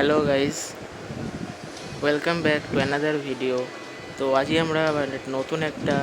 Hello guys, welcome back to another video. তো আজই আমরা আবার নতুন একটা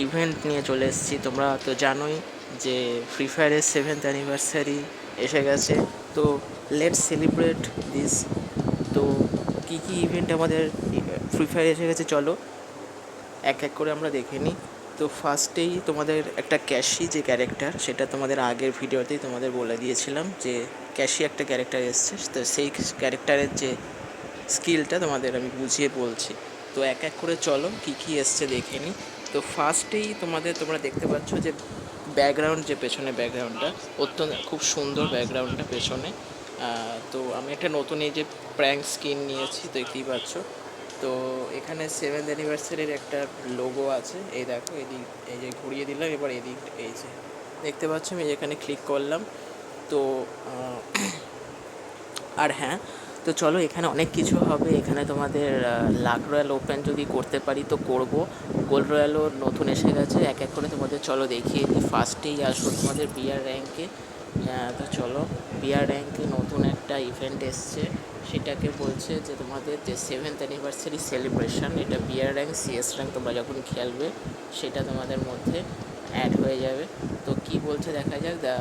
ইভেন্ট নিয়ে চলে এসেছি। তোমরা তো জানোই যে ফ্রি ফায়ারের 7th অ্যানিভার্সারি এসে গেছে। তো লেটস সেলিব্রেট দিস। তো কী কী ইভেন্ট আমাদের ফ্রি ফায়ার এসে গেছে, চলো এক এক করে আমরা দেখে নিই। তো ফার্স্টেই তোমাদের একটা ক্যাশি যে ক্যারেক্টার, সেটা তোমাদের আগের ভিডিওতেই তোমাদের বলে দিয়েছিলাম যে ক্যাশি একটা ক্যারেক্টার এসছে। তো সেই ক্যারেক্টারের যে স্কিলটা তোমাদের আমি বুঝিয়ে বলছি। তো এক এক করে চলো কী কী এসছে দেখে নিই। তো ফার্স্টেই তোমরা দেখতে পাচ্ছ যে ব্যাকগ্রাউন্ড, যে পেছনে ব্যাকগ্রাউন্ডটা অত্যন্ত খুব সুন্দর ব্যাকগ্রাউন্ডটা পেছনে। তো আমি একটা নতুন এই যে প্র্যাঙ্ক স্কিন নিয়েছি, তো দেখতেই পাচ্ছ। তো এখানে 7th অ্যানিভার্সারির একটা লোগো আছে, এই দেখো এদিক, এই যে ঘুরিয়ে দিলাম, এবার এদিক এই যে দেখতে পাচ্ছ, আমি এখানে ক্লিক করলাম। তো আর হ্যাঁ, তো চলো এখানে অনেক কিছু হবে। এখানে তোমাদের লাক রয়্যাল ওপেন যদি করতে পারি তো করব। গোল্ড রয়্যালও নতুন এসে গেছে, এক এক করে তোমাদের চলো দেখিয়ে দিই। ফার্স্টেই আসবো তোমাদের বিআর র্যাঙ্কে। তো চলো, বিআর র্যাঙ্কে নতুন একটা ইভেন্ট এসছে, সেটাকে বলছে যে তোমাদের যে 7th অ্যানিভার্সারি সেলিব্রেশন। এটা বিআর র্যাঙ্ক, সিএস র্যাঙ্ক তোমরা যখন খেলবে সেটা তোমাদের মধ্যে অ্যাড হয়ে যাবে। তো কি বলছে দেখা যাক। The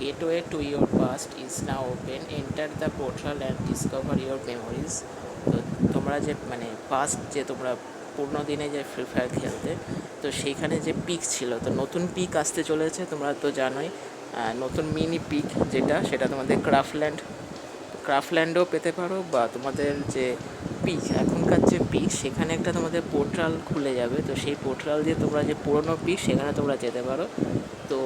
gateway to your past is now open, enter the portal and discover your memories. তো তোমরা যে পাস্ট, যে তোমরা পুরনো দিনে যে ফ্রি ফায়ার খেলতে, তো সেইখানে যে পিক ছিল, তো নতুন পিক আসতে চলেছে, তোমরা তো জানোই। নতুন মিনি পিক যেটা, সেটা তোমাদের ক্রাফল্যান্ডও পেতে পারো, বা তোমাদের যে পিক, এখনকার যে পিক, সেখানে একটা তোমাদের পোর্টাল খুলে যাবে। তো সেই পোর্টাল দিয়ে তোমরা যে পুরনো পিক, সেখানে তোমরা যেতে পারো। তো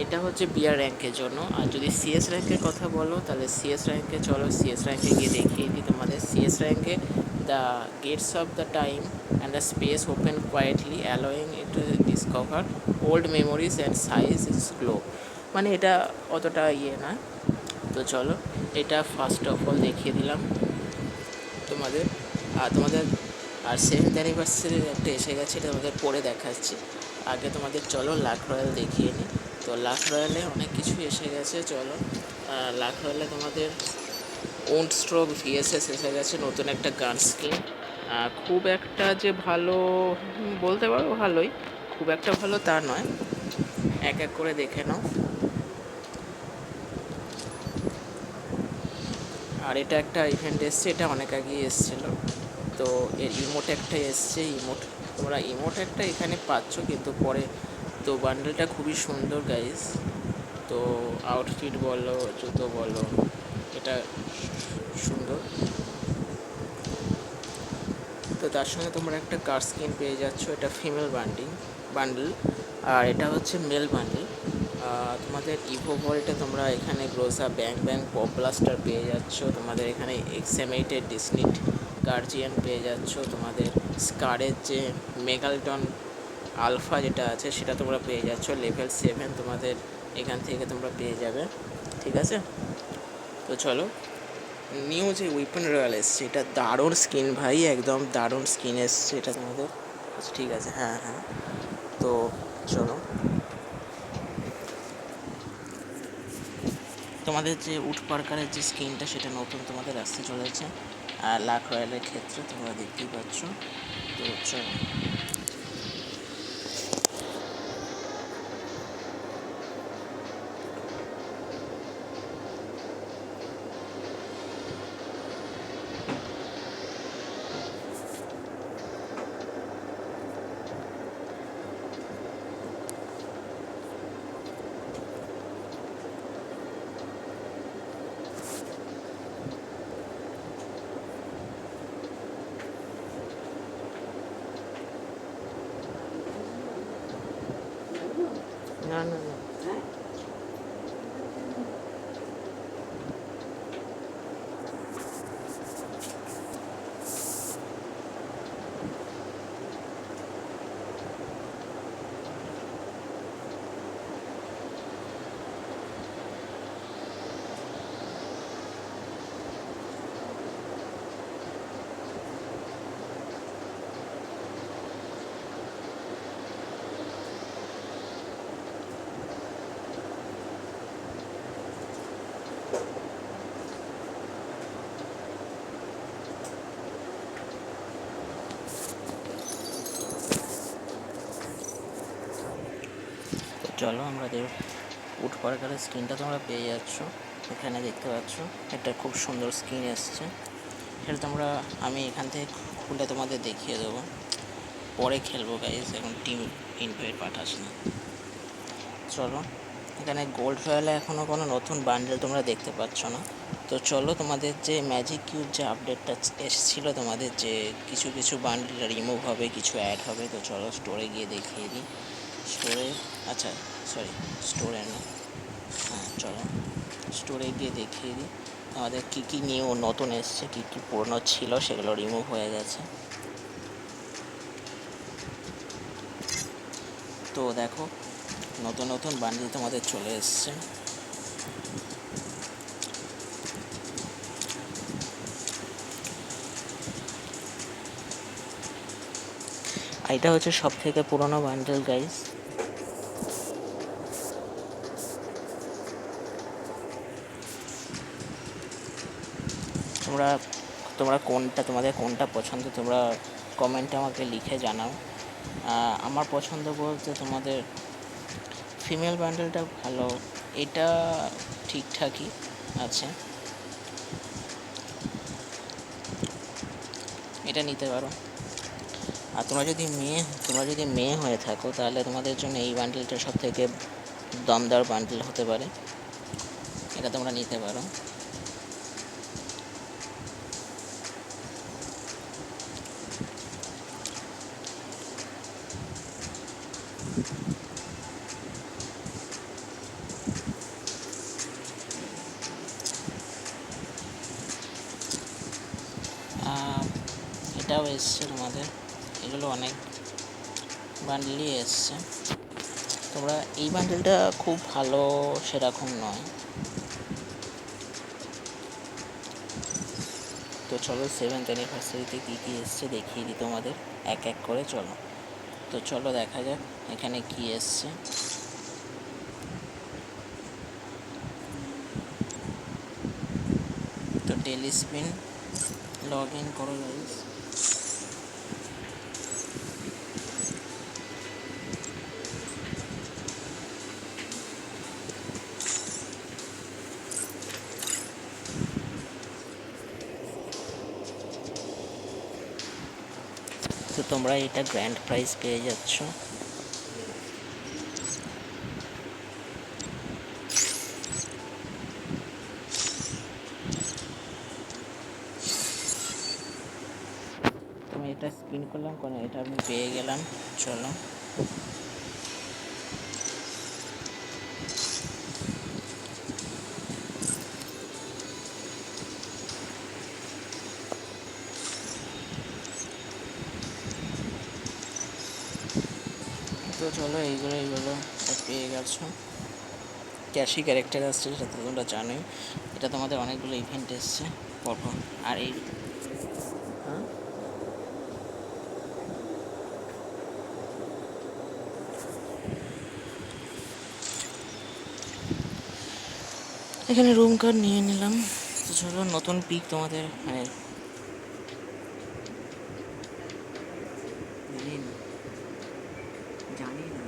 এটা হচ্ছে বিআর র্যাঙ্কের জন্য। আর যদি সিএস র্যাঙ্কের কথা বলো, তাহলে সিএস র্যাঙ্কে চলো, সিএস র্যাঙ্কে গিয়ে দেখিয়ে দিই তোমাদের। সিএস র্যাঙ্কে the gates of the time and the space open quietly, allowing it to discover old memories and size is glow. মানে এটা অতটা না। তো চলো, এটা ফার্স্ট অফ অল দেখিয়ে দিলাম তোমাদের। আর 7th অ্যানিভার্সারির একটা এসে গেছে, এটা তোমাদের পরে দেখাচ্ছি। আগে তোমাদের চলো লাক রয়্যাল দেখিয়ে নিই। তো লাক রয়্যালে অনেক কিছুই এসে গেছে, চলো। লাক রয়্যালে তোমাদের ওন্ড স্ট্রোক ভিএসএস এসে গেছে, নতুন একটা গান স্কিন। খুব একটা যে ভালো বলতে পারো, ভালোই, খুব একটা ভালো তা নয়। এক এক করে দেখে নাও। আর এটা একটা ইভেন্ট এসছে, এটা অনেক আগেই এসেছিলো। তো এর ইমোট একটা এসছে, তোমরা ইমোট একটা এখানে পাচ্ছ, কিন্তু পরে। তো বান্ডেলটা খুবই সুন্দর গাইস। তো আউটফিট বলো, জুতো বলো, এটা সুন্দর। তো তার সঙ্গে তোমরা একটা কার স্কিন পেয়ে যাচ্ছ, এটা ফিমেল বান্ডেল। আর এটা হচ্ছে মেল বান্ডেল। তোমাদের ইভো ভল্টে তোমরা এখানে গ্রোসা ব্যাং পপ ব্লাস্টার পেয়ে যাচ্ছ। তোমাদের এখানে এক্সএম8-এর ডিসনিট গার্জিয়ান পেয়ে যাচ্ছ। তোমাদের স্কারের যে মেগালটন আলফা যেটা আছে, সেটা তোমরা পেয়ে যাচ্ছ লেভেল 7। তোমাদের এখান থেকে তোমরা পেয়ে যাবে, ঠিক আছে। তো চলো, নিউ যে উইপন রয়্যাল এসছে, এটা দারুণ স্কিন ভাই, একদম দারুণ স্কিন এসছে এটা তোমাদের। আচ্ছা ঠিক আছে, হ্যাঁ হ্যাঁ। তো চলো, তোমাদের যে উড পার্কারের যে স্কিনটা, সেটা নতুন তোমাদের আসতে চলেছে। আর লাক রয়্যালের ক্ষেত্রে তোমরা দেখতেই পাচ্ছ। তো চলো, না না না, চলো আমাদের উড পার্কারের স্ক্রিনটা তোমরা পেয়ে যাচ্ছ, এখানে দেখতে পাচ্ছ একটা খুব সুন্দর স্ক্রিন এসছে। সেটা আমি এখান থেকে খুলে তোমাদের দেখিয়ে দেবো, পরে খেলবো গাইজ, এখন টিম ইনভাইট পাঠাস না। চলো, এখানে গোল্ড রয়্যালে এখনও কোনো নতুন বান্ডেল তোমরা দেখতে পাচ্ছ না। তো চলো, তোমাদের যে ম্যাজিক কিউব যে আপডেটটা এসেছিলো, তোমাদের যে কিছু কিছু বান্ডেল রিমুভ হবে, কিছু অ্যাড হবে। তো চলো স্টোরে গিয়ে দেখিয়ে দিই। স্টোরে না, হ্যাঁ চলো স্টোরে গিয়ে দেখিয়ে দিই আমাদের কী কী নিউ নতুন এসছে, কী কী পুরনো ছিল সেগুলো রিমুভ হয়ে গেছে। তো দেখো, নতুন নতুন বান্ডেল তোমাদের চলে এসছে। এটা হচ্ছে সব থেকে পুরনো বান্ডেল গাইজ। তোমরা তোমাদের কোনটা পছন্দ, তোমরা কমেন্টে আমাকে লিখে জানাও। আমার পছন্দ বলতে তোমাদের ফিমেল বান্ডেলটা ভালো, এটা ঠিকঠাকই আছে, এটা নিতে পারো। আর তোমরা যদি মেয়ে হয়ে থাকো, তাহলে তোমাদের জন্য এই বান্ডেলটা সব থেকে দমদার বান্ডেল হতে পারে, এটা তোমরা নিতে পারো। এটাও এসছে তোমাদের, এগুলো অনেক বান্ডেলই এসছে। তোমরা এই বান্ডেলটা খুব ভালো সেরকম নয়। তো চলো 7th অ্যানিভার্সারিতে কী কী এসছে দেখিয়ে দিই তোমাদের এক এক করে। তো চলো দেখা যাক এখানে কি এসছে। তো ডেলি স্পিন লগ ইন করো গাইস। তো তোমরা এটা গ্র্যান্ড প্রাইজ পেয়ে যাচ্ছ। আমি এটা স্পিন করলাম, কারণ এটা আমি পেয়ে গেলাম। চলো, এইগুলো পেয়ে গেছো। ক্যাশি ক্যারেক্টার আসছে, সেটা তো তোমরা জানোই। এটা তোমাদের অনেকগুলো ইভেন্ট এসছে পরপর। আর এই এখানে রুম কার্ড নিয়ে নিলাম। তো চলো, নতুন পিক তোমাদের জানি না।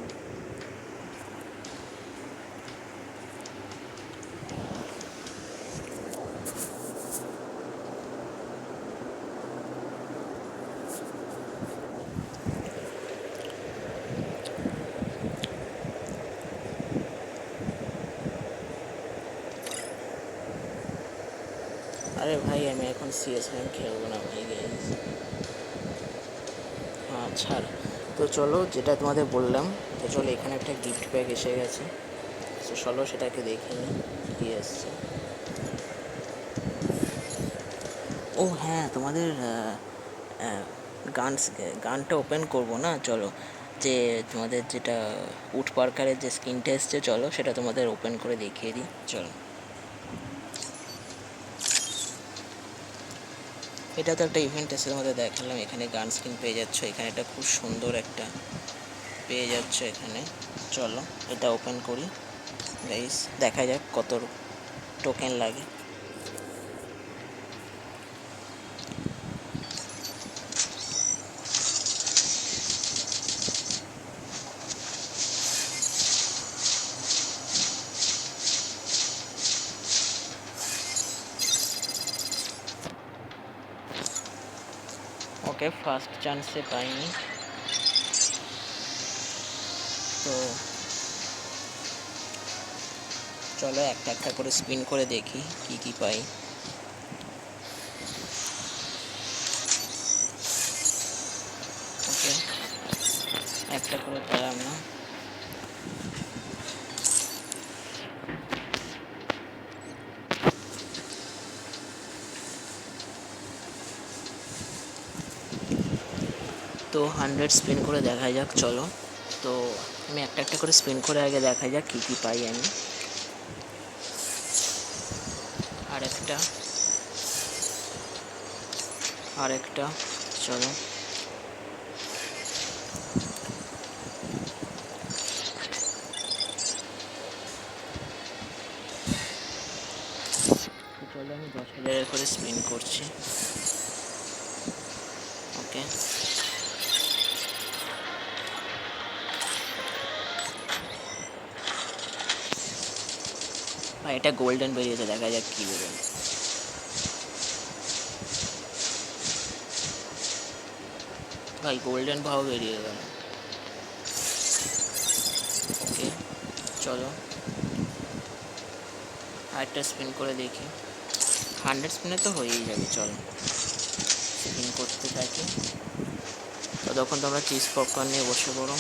আরে ভাই, আমি এখন CS র্যাঙ্ক খেলবো না ভাই গাইস। ছাড়। তো চলো, যেটা তোমাদের বললাম, তো চলো এখানে একটা গিফট ব্যাগ এসে গেছে। তো চলো সেটাকে দেখে নিই কী এসছে। ও হ্যাঁ, তোমাদের গানটা ওপেন করবো না, চলো যে তোমাদের যেটা উড পার্কারের যে স্ক্রিনটা এসছে, চলো সেটা তোমাদের ওপেন করে দেখিয়ে দিই। চলো, এটা তো একটা ইভেন্ট এসে তোমাদের দেখালাম। এখানে গান স্ক্রিন পেয়ে যাচ্ছ, এখানে একটা খুব সুন্দর একটা পেয়ে যাচ্ছ এখানে। চলো এটা ওপেন করি গাইস, দেখা যাক কত টোকেন লাগে। ওকে, ফার্স্ট চান্সে পাইনি। তো চলো একটা একটা করে স্পিন করে দেখি কি কি পাই। ওকে, একটা করে পেলাম না। তো 100 স্পিন করে দেখা যাক, চলো। তো আমি একটা একটা করে স্পিন করে আগে দেখা যাক কী কী পাই আমি। আরেকটা, আরেকটা, চলো। চলো আমি 10,000 করে স্পিন করছি। ওকে, ভাই এটা গোল্ডেন বেরিয়েছে, দেখা যাক কী বেরোয়। ভাই গোল্ডেন ভাও বেরিয়ে গেল। ওকে, চলো আরেকটা স্পিন করে দেখি। 100 স্পিনে তো হয়েই যাবে, চলো স্পিন করতে থাকি। ততক্ষণ তোমরা চিজ পপকর্ন নিয়ে বসে পড়ো।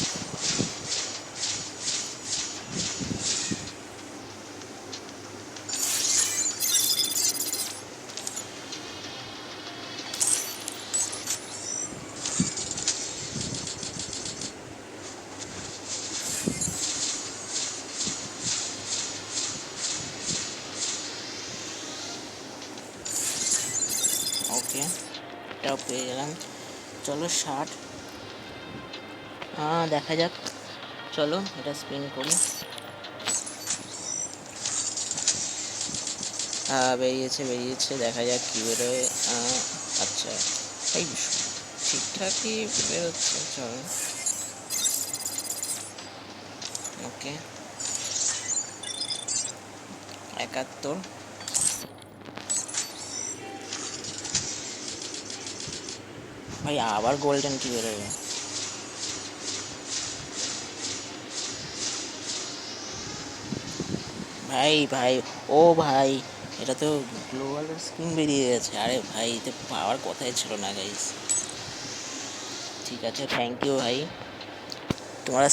ওকে, এটাও পেয়ে গেলাম। চলো 60, হ্যাঁ দেখা যাক। চলো এটা স্পিন করি। বেরিয়েছে বেরিয়েছে, দেখা যাক কী বেরোয়। আচ্ছা, এই ঠিকঠাকই বেরোচ্ছে, চলো। ওকে, 71। ভাই আবার গোল্ডেন কী বেরোবে? ভাই ভাই, ও ভাই, এটা তো গ্লোবালের স্কিন বেরিয়ে গেছে। আরে ভাই, এতে পাওয়ার কথাই ছিল না গাইস। ঠিক আছে, থ্যাংক ইউ ভাই। তোমরা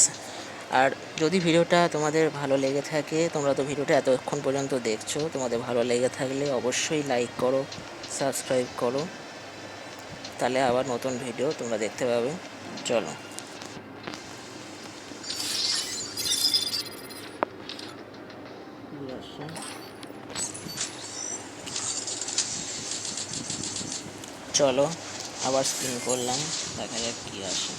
আর যদি ভিডিওটা তোমাদের ভালো লেগে থাকে, তোমরা তো ভিডিওটা এতক্ষণ পর্যন্ত দেখছো, তোমাদের ভালো লেগে থাকলে অবশ্যই লাইক করো, সাবস্ক্রাইব করো, তাহলে আবার নতুন ভিডিও তোমরা দেখতে পাবে। চলো, চলো আবার স্পিন করলাম, দেখা যাক কী আসে।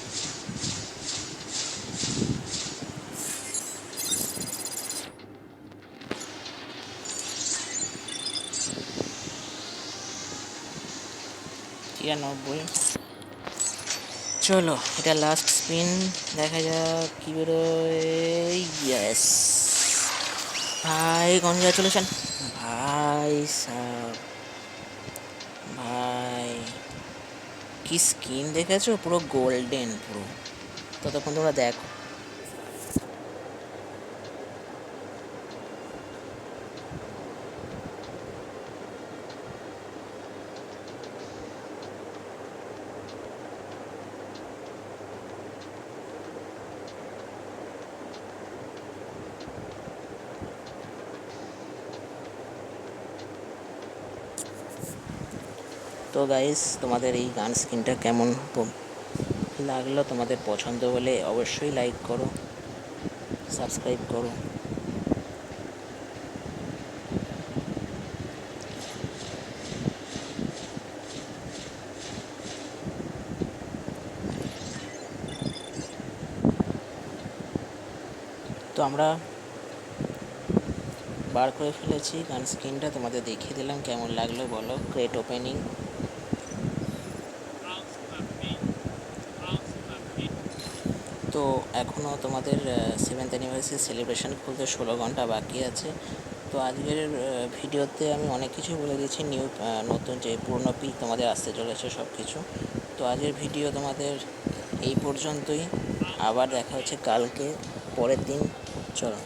ছিয়ানব্বই। চলো এটা লাস্ট স্পিন, দেখা যাক কী বেরোয়। ইয়েস ভাই, কনগ্রাচুলেশন ভাই সাব। ভাই কি স্কিন দেখেছো, পুরো গোল্ডেন পুরো। ততক্ষণ তোমরা দেখো। তো গাইস, তোমাদের এই গান স্কিনটা কেমন লাগলো? তোমাদের পছন্দ হলে অবশ্যই লাইক করো, সাবস্ক্রাইব করো। তো আমরা বার করে ফেলেছি গান স্কিনটা, তোমাদের দেখিয়ে দিলাম কেমন লাগলো বলো। Crate opening. তো এখনও তোমাদের 7th অ্যানিভার্সারি সেলিব্রেশন খুলতে 16 ঘন্টা বাকি আছে। তো আজকের ভিডিওতে আমি অনেক কিছু বলে দিয়েছি, নতুন যে পুরনো পিক তোমাদের আসতে চলেছে সব কিছু। তো আজকের ভিডিও তোমাদের এই পর্যন্তই, আবার দেখা হচ্ছে কালকে পরের দিন। চলো।